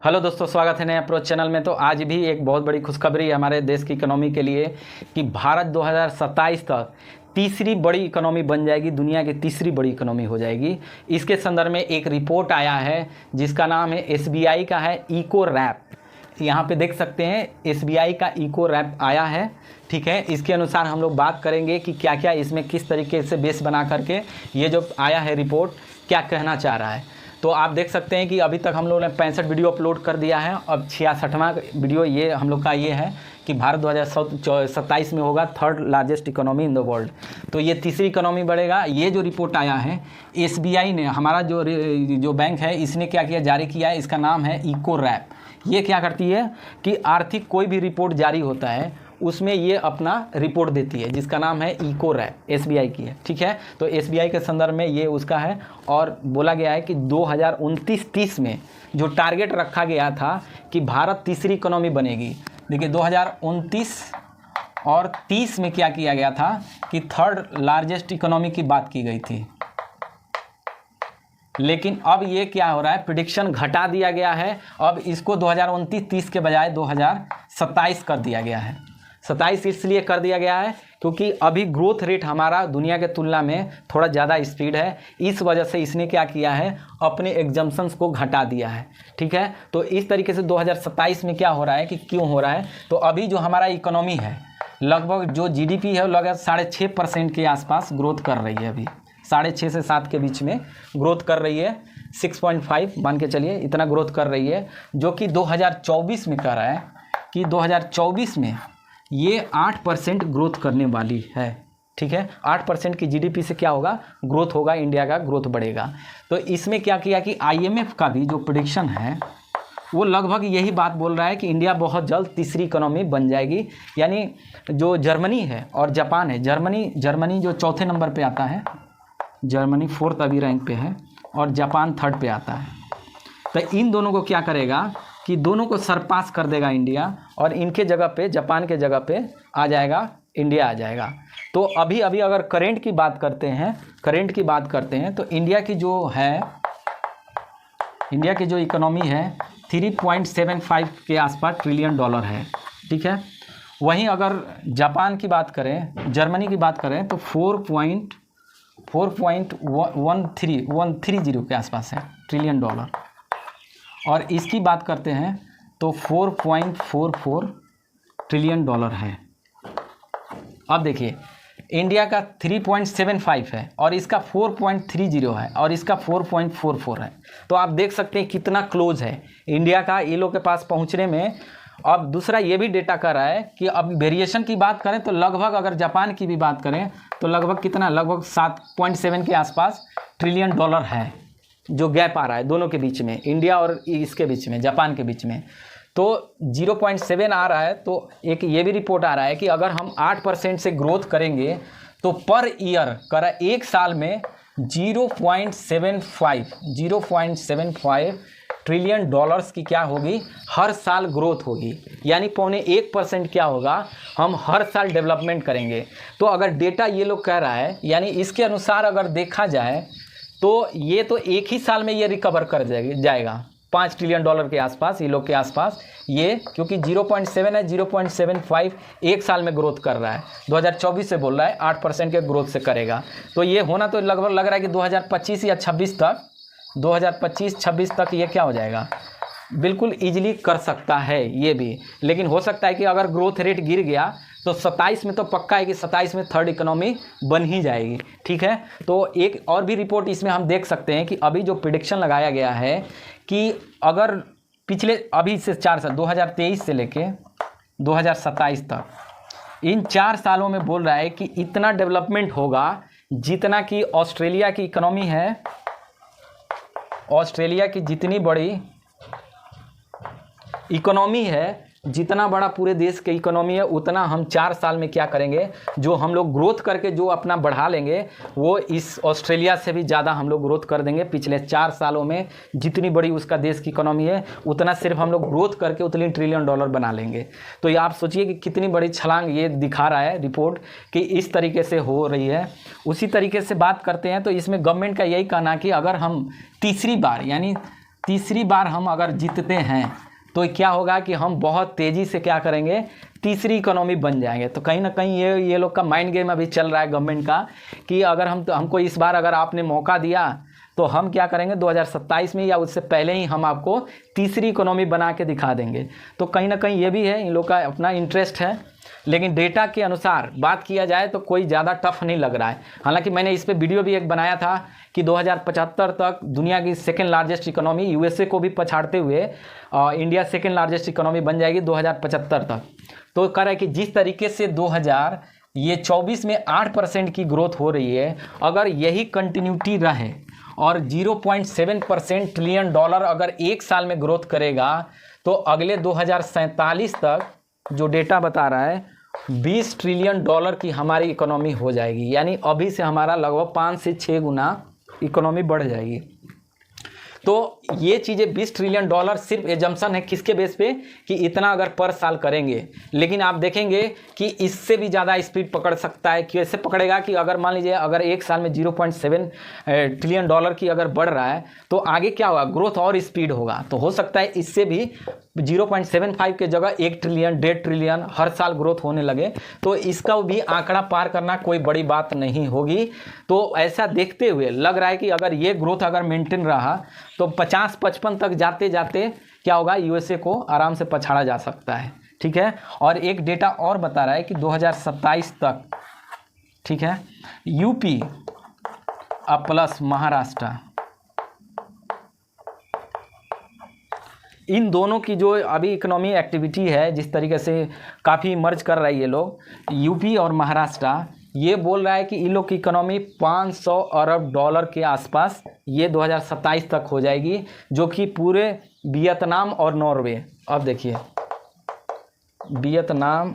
Hello दोस्तों, स्वागत है नए अप्रोच चैनल में। तो आज भी एक बहुत बड़ी खुशखबरी है हमारे देश की इकोनॉमी के लिए कि भारत 2027 तक तीसरी बड़ी इकोनॉमी बन जाएगी, दुनिया की तीसरी बड़ी इकोनॉमी हो जाएगी। इसके संदर्भ में एक रिपोर्ट आया है जिसका नाम है एसबीआई का है इको रैप। यहाँ पे देख सकते हैं एसबीआई का इको रैप आया है, ठीक है। इसके अनुसार हम लोग बात करेंगे कि क्या क्या इसमें किस तरीके से बेस बना करके ये जो आया है रिपोर्ट क्या कहना चाह रहा है। तो आप देख सकते हैं कि अभी तक हम लोगों ने 65 वीडियो अपलोड कर दिया है। अब 66वां वीडियो ये हम लोग का ये है कि भारत 2027 में होगा third largest economy in the world. तो ये तीसरी इकोनॉमी बढ़ेगा। ये जो रिपोर्ट आया है एसबीआई ने, हमारा जो बैंक है, इसने क्या किया, जारी किया है। इसका नाम है इको रैप। ये क्या करती है कि आर्थिक कोई भी रिपोर्ट जारी होता है उसमें ये अपना रिपोर्ट देती है, जिसका नाम है इको रैप, एसबीआई की है, ठीक है। तो एसबीआई के संदर्भ में ये उसका है और बोला गया है कि 2029-30 में जो टारगेट रखा गया था कि भारत तीसरी इकोनॉमी बनेगी। देखिए 2029 और 30 में क्या किया गया था कि थर्ड लार्जेस्ट इकोनॉमी की बात की गई थी, लेकिन अब ये क्या हो रहा है, प्रिडिक्शन घटा दिया गया है। अब इसको 2029-30 के बजाय 2027 कर दिया गया है। 27 इसलिए कर दिया गया है क्योंकि अभी ग्रोथ रेट हमारा दुनिया के तुलना में थोड़ा ज़्यादा स्पीड है। इस वजह से इसने क्या किया है, अपने एग्जम्पशंस को घटा दिया है, ठीक है। तो इस तरीके से 2027 में क्या हो रहा है कि क्यों हो रहा है, तो अभी जो हमारा इकोनॉमी है लगभग जो जीडीपी है लगभग 6.5% के आसपास ग्रोथ कर रही है। अभी 6.5 से 7 के बीच में ग्रोथ कर रही है। 6.5 मान के चलिए, इतना ग्रोथ कर रही है, जो कि 2024 में कर रहा है कि 2024 में ये 8% ग्रोथ करने वाली है, ठीक है। 8% की जीडीपी से क्या होगा, ग्रोथ होगा, इंडिया का ग्रोथ बढ़ेगा। तो इसमें क्या किया कि आईएमएफ का भी जो प्रेडिक्शन है वो लगभग यही बात बोल रहा है कि इंडिया बहुत जल्द तीसरी इकोनॉमी बन जाएगी। यानी जो जर्मनी है और जापान है, जर्मनी जो चौथे नंबर पे आता है, जर्मनी 4th अभी रैंक पे है और जापान 3rd पे आता है। तो इन दोनों को क्या करेगा कि दोनों को सरपास कर देगा इंडिया, और इनके जगह पे, जापान के जगह पे आ जाएगा इंडिया आ जाएगा। तो अभी अगर करंट की बात करते हैं तो इंडिया की जो इकोनॉमी है 3.75 के आसपास ट्रिलियन डॉलर है, ठीक है। वहीं अगर जापान की बात करें, जर्मनी की बात करें तो 4.130 के आसपास है ट्रिलियन डॉलर, और इसकी बात करते हैं तो 4.44 ट्रिलियन डॉलर है। अब देखिए इंडिया का 3.75 है और इसका 4.30 है और इसका 4.44 है। तो आप देख सकते हैं कितना क्लोज है इंडिया का ये लोग के पास पहुंचने में। अब दूसरा ये भी डेटा कर रहा है कि अब वेरिएशन की बात करें तो लगभग, अगर जापान की भी बात करें तो लगभग कितना, लगभग 7.7 के आसपास ट्रिलियन डॉलर है जो गैप आ रहा है दोनों के बीच में, इंडिया और इसके बीच में, जापान के बीच में। तो 0.7 आ रहा है। तो एक ये भी रिपोर्ट आ रहा है कि अगर हम 8% से ग्रोथ करेंगे तो पर ईयर करा एक साल में 0.75 ट्रिलियन डॉलर्स की क्या होगी, हर साल ग्रोथ होगी। यानी 0.1% क्या होगा, हम हर साल डेवलपमेंट करेंगे। तो अगर डेटा ये लोग कह रहा है, यानी इसके अनुसार अगर देखा जाए तो ये तो एक ही साल में ये रिकवर कर जाएगा 5 ट्रिलियन डॉलर के आसपास, ये लोग के आसपास ये, क्योंकि 0.7 है, 0.75 एक साल में ग्रोथ कर रहा है। 2024 से बोल रहा है 8% के ग्रोथ से करेगा। तो ये होना तो लगभग लग रहा है कि 2025 या 2025-26 तक ये क्या हो जाएगा, बिल्कुल ईजिली कर सकता है ये भी। लेकिन हो सकता है कि अगर ग्रोथ रेट गिर गया तो 27 में तो पक्का है कि 27 में थर्ड इकोनॉमी बन ही जाएगी, ठीक है। तो एक और भी रिपोर्ट इसमें हम देख सकते हैं कि अभी जो प्रेडिक्शन लगाया गया है कि अगर पिछले अभी से 4 साल 2023 से लेके 2027 तक, इन 4 सालों में बोल रहा है कि इतना डेवलपमेंट होगा जितना कि ऑस्ट्रेलिया की इकोनॉमी है। ऑस्ट्रेलिया की जितनी बड़ी इकोनॉमी है, जितना बड़ा पूरे देश की इकोनॉमी है, उतना हम 4 साल में क्या करेंगे, जो हम लोग ग्रोथ करके जो अपना बढ़ा लेंगे वो इस ऑस्ट्रेलिया से भी ज़्यादा हम लोग ग्रोथ कर देंगे। पिछले 4 सालों में जितनी बड़ी उसका देश की इकोनॉमी है उतना सिर्फ हम लोग ग्रोथ करके उतनी ट्रिलियन डॉलर बना लेंगे। तो ये आप सोचिए कि कितनी बड़ी छलांग ये दिखा रहा है रिपोर्ट कि इस तरीके से हो रही है। उसी तरीके से बात करते हैं तो इसमें गवर्नमेंट का यही कहना कि अगर हम तीसरी बार यानी तीसरी बार हम अगर जीतते हैं तो क्या होगा कि हम बहुत तेज़ी से क्या करेंगे, तीसरी इकोनॉमी बन जाएंगे। तो कहीं ना कहीं ये लोग का माइंड गेम अभी चल रहा है गवर्नमेंट का कि अगर हमको इस बार अगर आपने मौका दिया तो हम क्या करेंगे 2027 में या उससे पहले ही हम आपको तीसरी इकोनॉमी बना के दिखा देंगे। तो कहीं ना कहीं ये भी है, इन लोग का अपना इंटरेस्ट है, लेकिन डेटा के अनुसार बात किया जाए तो कोई ज़्यादा टफ नहीं लग रहा है। हालांकि मैंने इस पे वीडियो भी एक बनाया था कि 2075 तक दुनिया की सेकेंड लार्जेस्ट इकोनॉमी, यूएसए को भी पछाड़ते हुए इंडिया सेकेंड लार्जेस्ट इकोनॉमी बन जाएगी 2075 तक। तो कह रहा है कि जिस तरीके से 2024 में 8% की ग्रोथ हो रही है, अगर यही कंटिन्यूटी रहे और 0.7% ट्रिलियन डॉलर अगर एक साल में ग्रोथ करेगा तो अगले 2047 तक जो डेटा बता रहा है 20 ट्रिलियन डॉलर की हमारी इकोनॉमी हो जाएगी। यानी अभी से हमारा लगभग 5 से 6 गुना इकोनॉमी बढ़ जाएगी। तो ये चीज़ें 20 ट्रिलियन डॉलर सिर्फ एजम्पशन है किसके बेस पे कि इतना अगर पर साल करेंगे, लेकिन आप देखेंगे कि इससे भी ज़्यादा स्पीड पकड़ सकता है। कैसे पकड़ेगा कि अगर मान लीजिए अगर एक साल में 0.7 ट्रिलियन डॉलर की अगर बढ़ रहा है तो आगे क्या होगा, ग्रोथ और स्पीड होगा। तो हो सकता है इससे भी 0.75 के जगह 1 ट्रिलियन 1.5 ट्रिलियन हर साल ग्रोथ होने लगे, तो इसका भी आंकड़ा पार करना कोई बड़ी बात नहीं होगी। तो ऐसा देखते हुए लग रहा है कि अगर ये ग्रोथ अगर मेंटेन रहा तो 50-55 तक जाते जाते क्या होगा, यूएसए को आराम से पछाड़ा जा सकता है। ठीक है, और एक डेटा और बता रहा है कि 2027 तक, ठीक है, यूपी प्लस महाराष्ट्र, इन दोनों की जो अभी इकोनॉमी एक्टिविटी है जिस तरीके से काफ़ी मर्ज कर रहा है ये लोग, यूपी और महाराष्ट्र, ये बोल रहा है कि इन लोग की इकोनॉमी 500 अरब डॉलर के आसपास ये 2027 तक हो जाएगी, जो कि पूरे वियतनाम और नॉर्वे, अब देखिए वियतनाम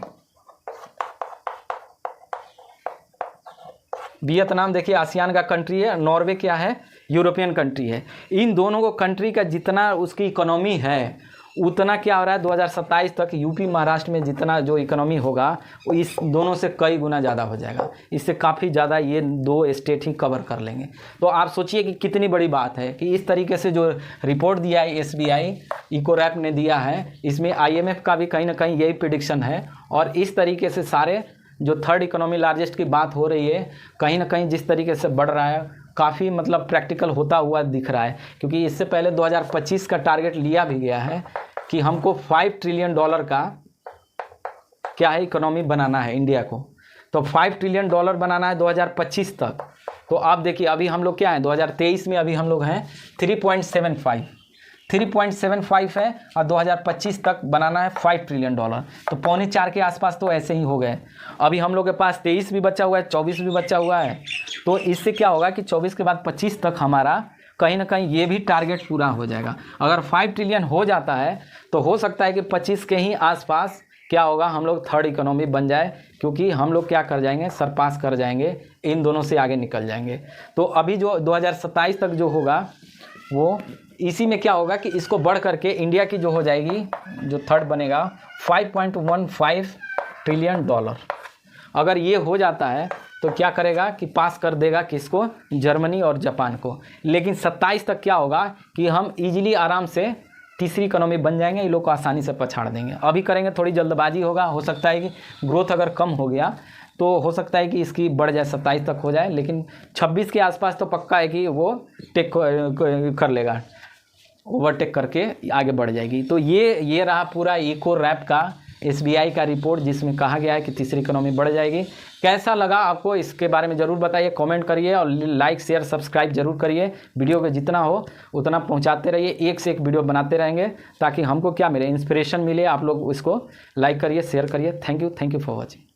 देखिए आसियान का कंट्री है, नॉर्वे क्या है, यूरोपियन कंट्री है। इन दोनों को कंट्री का जितना उसकी इकोनॉमी है उतना क्या हो रहा है 2027 तक यूपी महाराष्ट्र में जितना जो इकोनॉमी होगा वो इस दोनों से कई गुना ज़्यादा हो जाएगा। इससे काफ़ी ज़्यादा ये 2 स्टेट ही कवर कर लेंगे। तो आप सोचिए कि कितनी बड़ी बात है कि इस तरीके से जो रिपोर्ट दिया है एसबीआई इकोरैप ने दिया है, इसमें आईएमएफ का भी कहीं ना कहीं यही प्रेडिक्शन है। और इस तरीके से सारे जो थर्ड इकोनॉमी लार्जेस्ट की बात हो रही है, कहीं ना कहीं जिस तरीके से बढ़ रहा है काफ़ी मतलब प्रैक्टिकल होता हुआ दिख रहा है। क्योंकि इससे पहले 2025 का टारगेट लिया भी गया है कि हमको 5 ट्रिलियन डॉलर का क्या है इकोनॉमी बनाना है इंडिया को। तो 5 ट्रिलियन डॉलर बनाना है 2025 तक। तो आप देखिए अभी हम लोग क्या हैं 2023 में, अभी हम लोग हैं 3.75 है और 2025 तक बनाना है 5 ट्रिलियन डॉलर। तो 3.25 के आसपास तो ऐसे ही हो गए। अभी हम लोग के पास 23 भी बचा हुआ है, 24 भी बचा हुआ है। तो इससे क्या होगा कि 24 के बाद 25 तक हमारा कहीं ना कहीं ये भी टारगेट पूरा हो जाएगा। अगर 5 ट्रिलियन हो जाता है तो हो सकता है कि 25 के ही आसपास क्या होगा, हम लोग थर्ड इकोनॉमी बन जाए, क्योंकि हम लोग क्या कर जाएंगे, सरपास कर जाएंगे, इन दोनों से आगे निकल जाएंगे। तो अभी जो 2027 तक जो होगा वो इसी में क्या होगा कि इसको बढ़ करके इंडिया की जो हो जाएगी, जो थर्ड बनेगा 5.15 ट्रिलियन डॉलर। अगर ये हो जाता है तो क्या करेगा कि पास कर देगा किसको, जर्मनी और जापान को। लेकिन 27 तक क्या होगा कि हम इजीली आराम से तीसरी इकोनॉमी बन जाएंगे, ये लोग को आसानी से पछाड़ देंगे। अभी करेंगे थोड़ी जल्दबाजी होगा, हो सकता है कि ग्रोथ अगर कम हो गया तो हो सकता है कि इसकी बढ़ जाए 27 तक हो जाए, लेकिन 26 के आसपास तो पक्का है कि वो टेक कर लेगा, ओवरटेक करके आगे बढ़ जाएगी। तो ये रहा पूरा इकोरैप का एसबीआई का रिपोर्ट, जिसमें कहा गया है कि तीसरी इकोनॉमी बढ़ जाएगी। कैसा लगा आपको इसके बारे में ज़रूर बताइए, कमेंट करिए और लाइक शेयर सब्सक्राइब जरूर करिए। वीडियो को जितना हो उतना पहुंचाते रहिए, एक से एक वीडियो बनाते रहेंगे ताकि हमको क्या मिले, इंस्पिरेशन मिले। आप लोग इसको लाइक करिए, शेयर करिए। Thank you for watching.